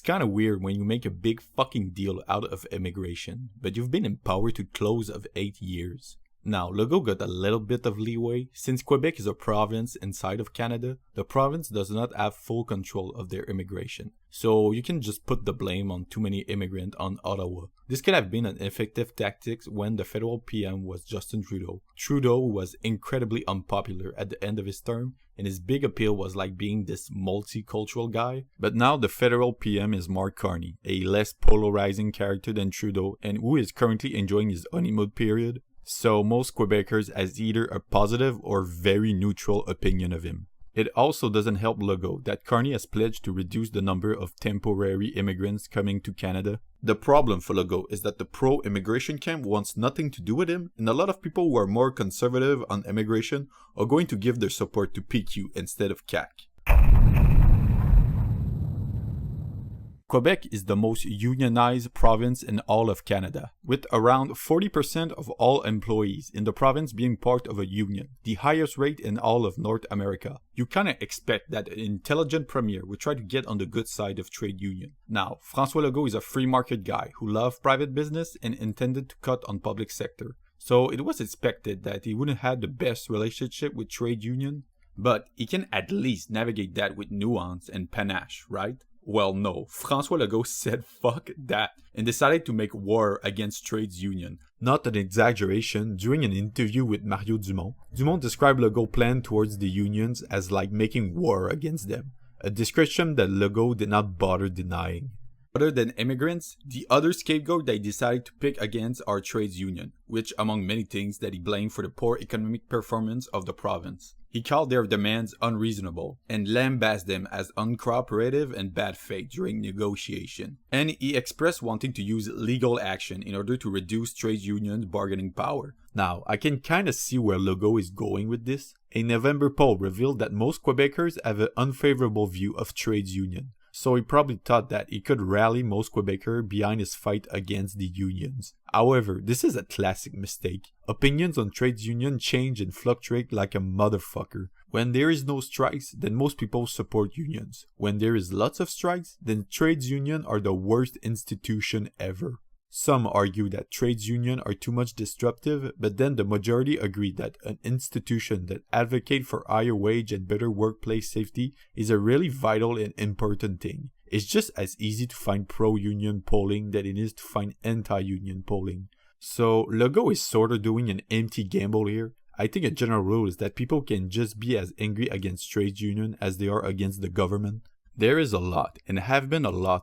kinda weird when you make a big fucking deal out of immigration, but you've been in power to close of 8 years. Now, Legault got a little bit of leeway. Since Quebec is a province inside of Canada, the province does not have full control of their immigration. So you can just put the blame on too many immigrants on Ottawa. This could have been an effective tactic when the federal PM was Justin Trudeau. Trudeau was incredibly unpopular at the end of his term, and his big appeal was like being this multicultural guy. But now the federal PM is Mark Carney, a less polarizing character than Trudeau, and who is currently enjoying his honeymoon period. So most Quebecers has either a positive or very neutral opinion of him. It also doesn't help Legault that Carney has pledged to reduce the number of temporary immigrants coming to Canada. The problem for Legault is that the pro-immigration camp wants nothing to do with him, and a lot of people who are more conservative on immigration are going to give their support to PQ instead of CAQ. Quebec is the most unionized province in all of Canada, with around 40% of all employees in the province being part of a union, the highest rate in all of North America. You kinda expect that an intelligent premier would try to get on the good side of trade union. Now, François Legault is a free market guy who loved private business and intended to cut on public sector. So it was expected that he wouldn't have the best relationship with trade union, but he can at least navigate that with nuance and panache, right? Well, no, François Legault said fuck that and decided to make war against trades union. Not an exaggeration, during an interview with Mario Dumont, Dumont described Legault's plan towards the unions as like making war against them, a description that Legault did not bother denying. Other than immigrants, the other scapegoat they decided to pick against are trades union, which among many things that he blamed for the poor economic performance of the province. He called their demands unreasonable and lambasted them as uncooperative and bad faith during negotiation. And he expressed wanting to use legal action in order to reduce trade unions' bargaining power. Now, I can kinda see where Legault is going with this. A November poll revealed that most Quebecers have an unfavorable view of trades union. So he probably thought that he could rally most Quebecers behind his fight against the unions. However, this is a classic mistake. Opinions on trades union change and fluctuate like a motherfucker. When there is no strikes, then most people support unions. When there is lots of strikes, then trades union are the worst institution ever. Some argue that trades unions are too much disruptive, but then the majority agree that an institution that advocates for higher wage and better workplace safety is a really vital and important thing. It's just as easy to find pro-union polling than it is to find anti-union polling. So Legault is sorta doing an empty gamble here. I think a general rule is that people can just be as angry against trades union as they are against the government. There is a lot, and have been a lot,